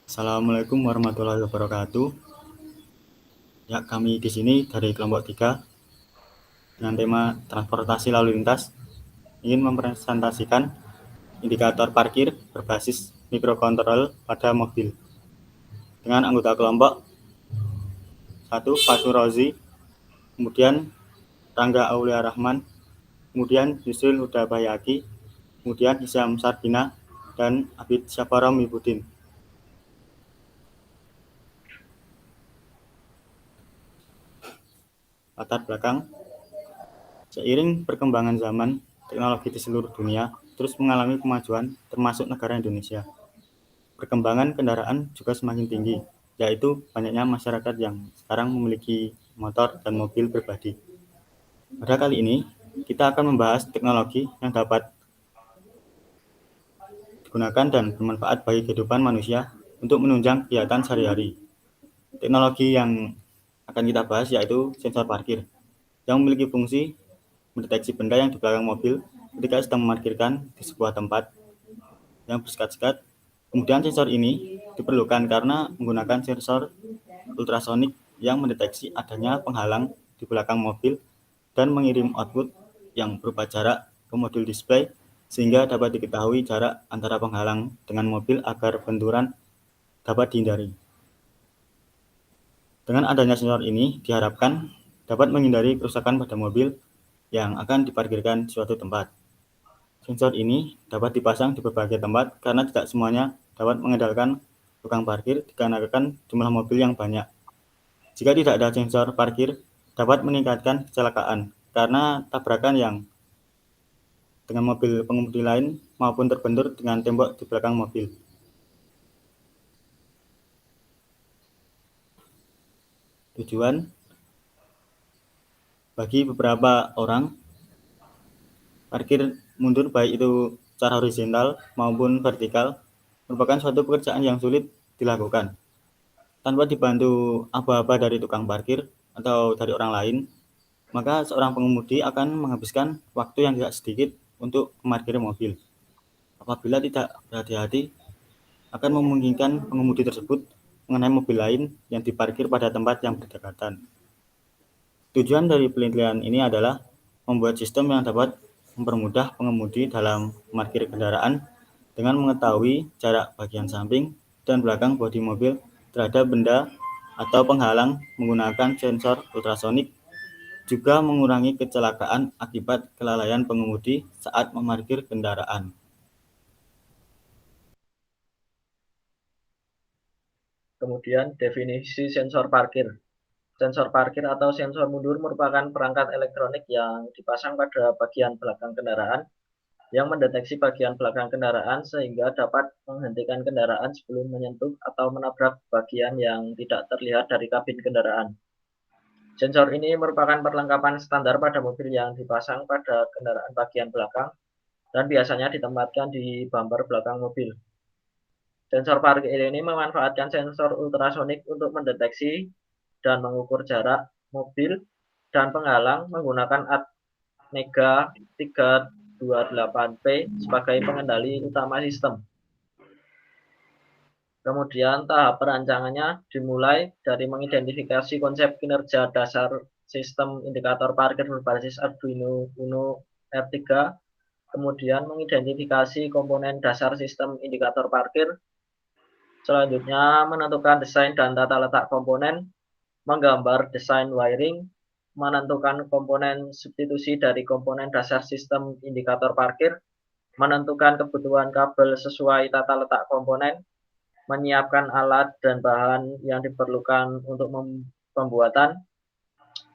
Assalamualaikum warahmatullahi wabarakatuh. Ya, kami di sini dari kelompok 3 dengan tema transportasi lalu lintas ingin mempresentasikan indikator parkir berbasis mikrokontrol pada mobil. Dengan anggota kelompok 1 Pak Surozi, kemudian Rangga Aulia Rahman, kemudian Yusril Huda Bayaki, kemudian Hisyam Sarbina, dan Abid Syafaro Mibudin. Latar belakang: seiring perkembangan zaman, teknologi di seluruh dunia terus mengalami kemajuan, termasuk negara Indonesia. Perkembangan kendaraan juga semakin tinggi, yaitu banyaknya masyarakat yang sekarang memiliki motor dan mobil pribadi. Pada kali ini, kita akan membahas teknologi yang dapat digunakan dan bermanfaat bagi kehidupan manusia untuk menunjang kegiatan sehari-hari. Teknologi yang akan kita bahas yaitu sensor parkir, yang memiliki fungsi mendeteksi benda yang di belakang mobil ketika sedang memarkirkan di sebuah tempat yang bersekat-sekat. Kemudian sensor ini diperlukan karena menggunakan sensor ultrasonik yang mendeteksi adanya penghalang di belakang mobil dan mengirim output yang berupa jarak ke modul display sehingga dapat diketahui jarak antara penghalang dengan mobil agar benturan dapat dihindari. Dengan adanya sensor ini diharapkan dapat menghindari kerusakan pada mobil yang akan diparkirkan di suatu tempat. Sensor ini dapat dipasang di berbagai tempat karena tidak semuanya dapat mengendalikan tukang parkir dikarenakan jumlah mobil yang banyak. Jika tidak ada sensor parkir, dapat meningkatkan kecelakaan karena tabrakan yang dengan mobil pengemudi lain maupun terbentur dengan tembok di belakang mobil. Tujuan: bagi beberapa orang, parkir mundur baik itu secara horizontal maupun vertikal merupakan suatu pekerjaan yang sulit dilakukan. Tanpa dibantu aba-aba dari tukang parkir atau dari orang lain, maka seorang pengemudi akan menghabiskan waktu yang tidak sedikit untuk memarkir mobil. Apabila tidak berhati-hati, akan memungkinkan pengemudi tersebut mengenai mobil lain yang diparkir pada tempat yang berdekatan. Tujuan dari penelitian ini adalah membuat sistem yang dapat mempermudah pengemudi dalam memarkir kendaraan dengan mengetahui jarak bagian samping dan belakang bodi mobil terhadap benda atau penghalang menggunakan sensor ultrasonik, juga mengurangi kecelakaan akibat kelalaian pengemudi saat memarkir kendaraan. Kemudian definisi sensor parkir. Sensor parkir atau sensor mundur merupakan perangkat elektronik yang dipasang pada bagian belakang kendaraan yang mendeteksi bagian belakang kendaraan sehingga dapat menghentikan kendaraan sebelum menyentuh atau menabrak bagian yang tidak terlihat dari kabin kendaraan. Sensor ini merupakan perlengkapan standar pada mobil yang dipasang pada kendaraan bagian belakang dan biasanya ditempatkan di bumper belakang mobil. Sensor parkir ini memanfaatkan sensor ultrasonik untuk mendeteksi dan mengukur jarak mobil dan penghalang menggunakan Atmega 328P sebagai pengendali utama sistem. Kemudian tahap perancangannya dimulai dari mengidentifikasi konsep kinerja dasar sistem indikator parkir berbasis Arduino Uno R3, kemudian mengidentifikasi komponen dasar sistem indikator parkir. Selanjutnya menentukan desain dan tata letak komponen, menggambar desain wiring, menentukan komponen substitusi dari komponen dasar sistem indikator parkir, menentukan kebutuhan kabel sesuai tata letak komponen, menyiapkan alat dan bahan yang diperlukan untuk pembuatan,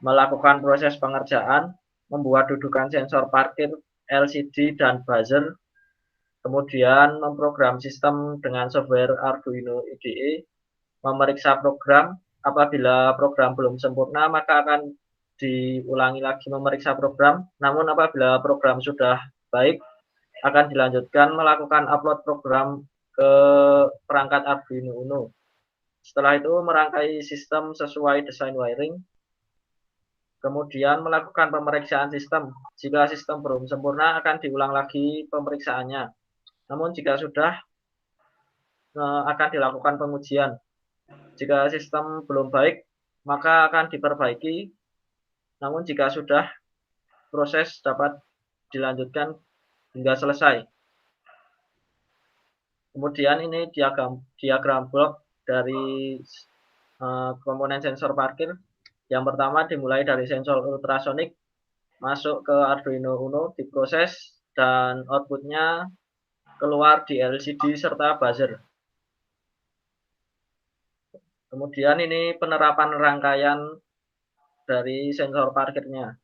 melakukan proses pengerjaan, membuat dudukan sensor parkir, LCD dan buzzer, kemudian memprogram sistem dengan software Arduino IDE, memeriksa program. Apabila program belum sempurna, maka akan diulangi lagi memeriksa program. Namun apabila program sudah baik, akan dilanjutkan melakukan upload program ke perangkat Arduino Uno. Setelah itu merangkai sistem sesuai desain wiring, kemudian melakukan pemeriksaan sistem. Jika sistem belum sempurna, akan diulang lagi pemeriksaannya. Namun jika sudah, akan dilakukan pengujian. Jika sistem belum baik, maka akan diperbaiki. Namun jika sudah, proses dapat dilanjutkan hingga selesai. Kemudian ini diagram blok dari komponen sensor parkir. Yang pertama dimulai dari sensor ultrasonik, masuk ke Arduino Uno, diproses, dan outputnya keluar di LCD serta buzzer. Kemudian ini penerapan rangkaian dari sensor parkirnya.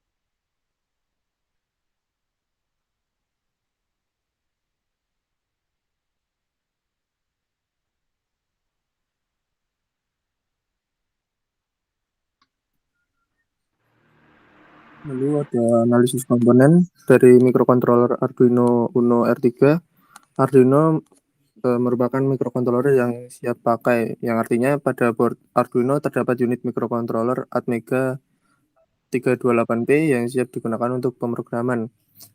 Lalu ada analisis komponen dari mikrokontroler Arduino Uno R3. Arduino merupakan mikrokontroler yang siap pakai, yang artinya pada board Arduino terdapat unit mikrokontroler Atmega 328P yang siap digunakan untuk pemrograman.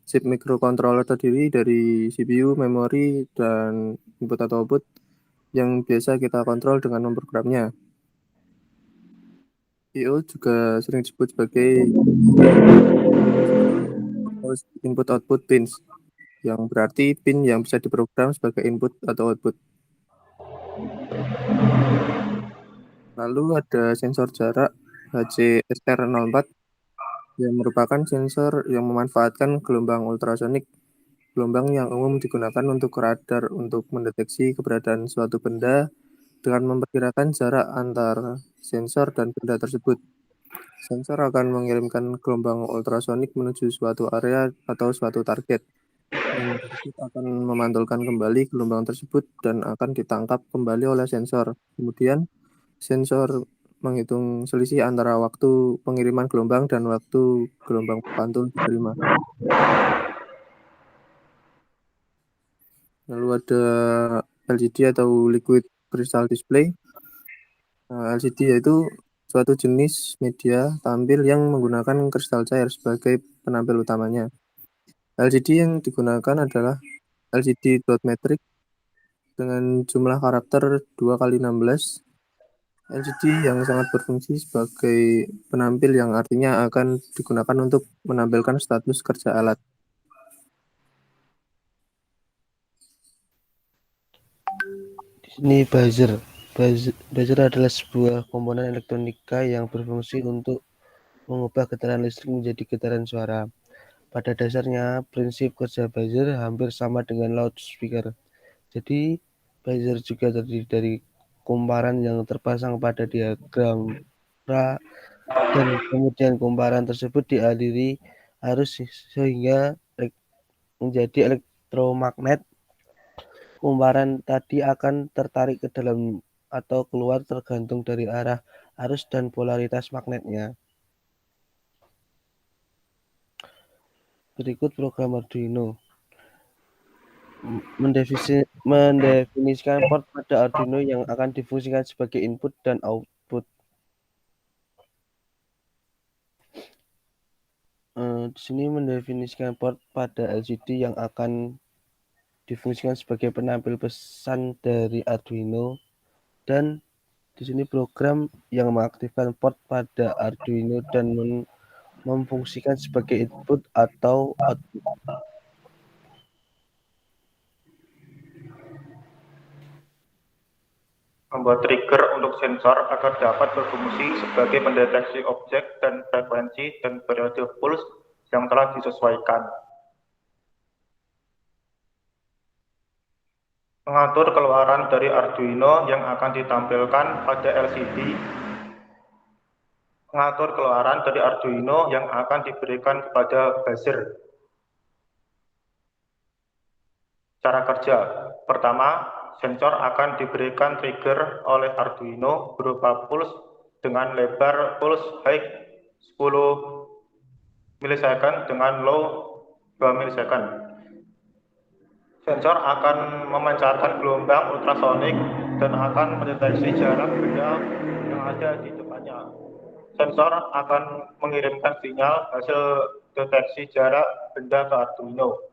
Chip mikrokontroler terdiri dari CPU, memori, dan input atau output yang biasa kita kontrol dengan memprogramnya. I/O juga sering disebut sebagai input output pins, yang berarti pin yang bisa diprogram sebagai input atau output. Lalu ada sensor jarak HCSR04 yang merupakan sensor yang memanfaatkan gelombang ultrasonik, gelombang yang umum digunakan untuk radar untuk mendeteksi keberadaan suatu benda dengan memperkirakan jarak antar sensor dan benda tersebut. Sensor akan mengirimkan gelombang ultrasonik menuju suatu area atau suatu target. Yang tersebut akan memantulkan kembali gelombang tersebut dan akan ditangkap kembali oleh sensor. Kemudian sensor menghitung selisih antara waktu pengiriman gelombang dan waktu gelombang pantul diterima. Lalu ada LCD atau Liquid Crystal Display. LCD yaitu suatu jenis media tampil yang menggunakan kristal cair sebagai penampil utamanya. LCD yang digunakan adalah LCD dot matrix dengan jumlah karakter 2x16. LCD yang sangat berfungsi sebagai penampil yang artinya akan digunakan untuk menampilkan status kerja alat. Ini buzzer. Buzzer adalah sebuah komponen elektronika yang berfungsi untuk mengubah getaran listrik menjadi getaran suara. Pada dasarnya, prinsip kerja buzzer hampir sama dengan loudspeaker. Jadi, buzzer juga terdiri dari kumparan yang terpasang pada diagram pra, dan kemudian kumparan tersebut dialiri arus sehingga menjadi elektromagnet. Kumparan tadi akan tertarik ke dalam atau keluar tergantung dari arah arus dan polaritas magnetnya. Berikut program Arduino. Mendefinisikan port pada Arduino yang akan difungsikan sebagai input dan output. Di sini mendefinisikan port pada LCD yang akan difungsikan sebagai penampil pesan dari Arduino, dan di sini program yang mengaktifkan port pada Arduino dan memfungsikan sebagai input atau output. Membuat trigger untuk sensor agar dapat berfungsi sebagai pendeteksi objek dan frekuensi dan periode pulse yang telah disesuaikan. Mengatur keluaran dari Arduino yang akan ditampilkan pada LCD. Mengatur keluaran dari Arduino yang akan diberikan kepada buzzer. Cara kerja. Pertama, sensor akan diberikan trigger oleh Arduino berupa pulse dengan lebar pulse high 10 milisecond dengan low 2 milisecond. Sensor akan memancarkan gelombang ultrasonik dan akan mendeteksi jarak benda yang ada di depannya. Sensor akan mengirimkan sinyal hasil deteksi jarak benda ke Arduino.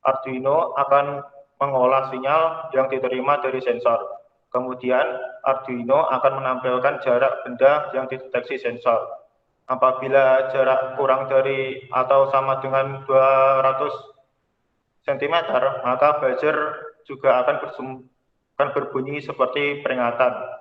Arduino akan mengolah sinyal yang diterima dari sensor. Kemudian Arduino akan menampilkan jarak benda yang dideteksi sensor. Apabila jarak kurang dari atau sama dengan 200 cm, maka buzzer juga akan berbunyi seperti peringatan.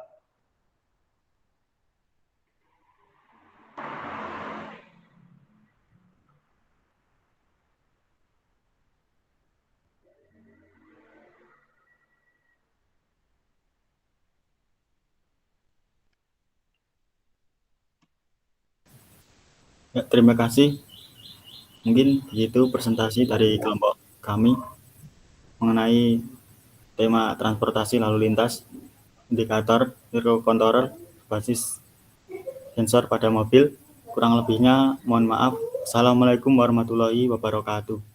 Ya, terima kasih. Mungkin begitu presentasi dari kelompok kami mengenai tema transportasi lalu lintas, indikator microcontroller basis sensor pada mobil. Kurang lebihnya mohon maaf. Assalamualaikum warahmatullahi wabarakatuh.